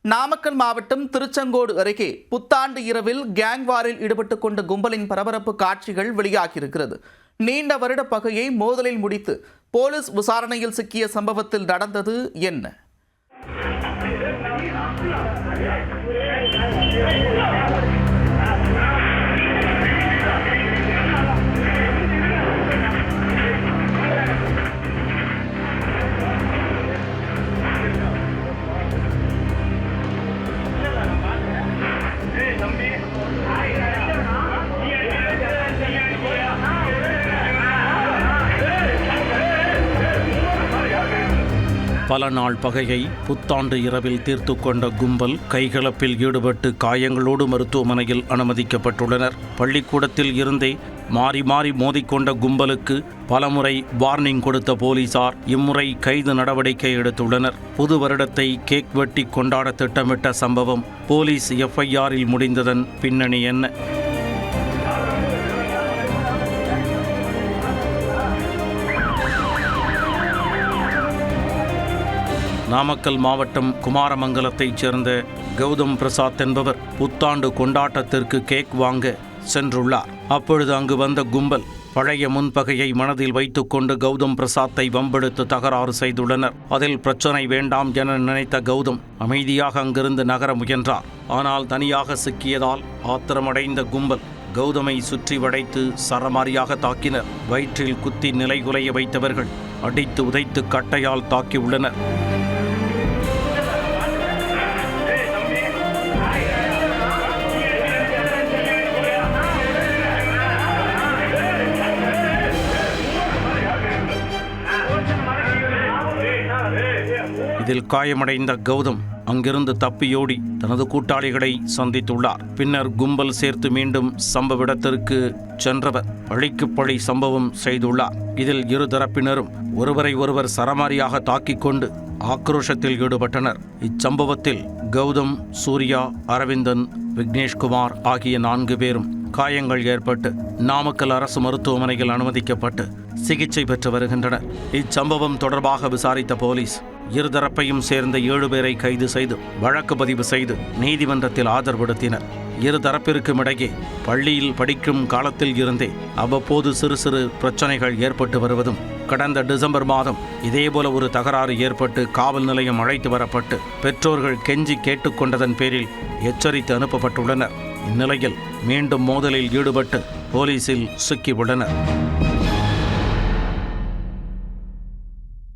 நாமக்கல் மாவட்டம் திருச்செங்கோடு அருகே புத்தாண்டு இரவில் கேங் வாரில் ஈடுபட்டுக் கொண்ட கும்பலின் பரபரப்பு காட்சிகள் வெளியாகியிருக்கிறது. நீண்ட வருட பகையை மோதலில் முடித்து போலீஸ் விசாரணையில் சிக்கிய சம்பவத்தில் நடந்தது என்ன? பல நாள் பகையை புத்தாண்டு இரவில் தீர்த்து கொண்ட கும்பல் கைகலப்பில் ஈடுபட்டு காயங்களோடு மருத்துவமனையில் அனுமதிக்கப்பட்டுள்ளனர். பள்ளிக்கூடத்தில் இருந்தே மாறி மாறி மோதிக்கொண்ட கும்பலுக்கு பலமுறை வார்னிங் கொடுத்த போலீசார் இம்முறை கைது நடவடிக்கை எடுத்துள்ளனர். புது வருடத்தை கேக் வெட்டி கொண்டாட திட்டமிட்ட சம்பவம் போலீஸ் FIRல் முடிந்ததன் பின்னணி என்ன? நாமக்கல் மாவட்டம் குமாரமங்கலத்தைச் சேர்ந்த கௌதம் பிரசாத் என்பவர் புத்தாண்டு கொண்டாட்டத்திற்கு கேக் வாங்க சென்றுள்ளார். அப்பொழுது அங்கு வந்த கும்பல் பழைய முன்பகையை மனதில் வைத்துக்கொண்டு கௌதம் பிரசாத்தை வம்பெடுத்து தகராறு செய்துள்ளனர். அதில் பிரச்சனை வேண்டாம் என நினைத்த கௌதம் அமைதியாக அங்கிருந்து நகர முயன்றார். ஆனால் தனியாக சிக்கியதால் ஆத்திரமடைந்த கும்பல் கௌதமை சுற்றி வளைத்து சரமாரியாக தாக்கினர். வயிற்றில் குத்தி நிலைகுலைய வைத்தவர்கள் அடித்து உதைத்து கட்டையால் தாக்கியுள்ளனர். இதில் காயமடைந்த கௌதம் அங்கிருந்து தப்பியோடி தனது கூட்டாளிகளை சந்தித்துள்ளார். பின்னர் கும்பல் சேர்த்து மீண்டும் சம்பவ இடத்திற்கு சென்றவர் பழிக்கு பழி சம்பவம் செய்துள்ளார். இதில் இரு தரப்பினரும் ஒருவரை ஒருவர் சரமாரியாக தாக்கிக் கொண்டு ஆக்ரோஷத்தில் ஈடுபட்டனர். இச்சம்பவத்தில் கௌதம், சூர்யா, அரவிந்தன், விக்னேஷ்குமார் ஆகிய 4 பேரும் காயங்கள் ஏற்பட்டு நாமக்கல் அரசு மருத்துவமனையில் அனுமதிக்கப்பட்டு சிகிச்சை பெற்று வருகின்றனர். இச்சம்பவம் தொடர்பாக விசாரித்த போலீஸ் இருதரப்பையும் சேர்ந்த 7 பேரை கைது செய்து வழக்கு பதிவு செய்து நீதிமன்றத்தில் ஆஜர்படுத்தினர். இரு தரப்பிற்கும் இடையே பள்ளியில் படிக்கும் காலத்தில் இருந்தே அவ்வப்போது சிறு சிறு பிரச்சனைகள் ஏற்பட்டு வருவதும், கடந்த டிசம்பர் மாதம் இதேபோல ஒரு தகராறு ஏற்பட்டு காவல் நிலையம் அழைத்து வரப்பட்டு பெற்றோர்கள் கெஞ்சி கேட்டுக்கொண்டதன் பேரில் எச்சரித்து அனுப்பப்பட்டுள்ளனர். இந்நிலையில் மீண்டும் மோதலில் ஈடுபட்டு போலீசில் சிக்கியுள்ளனர்.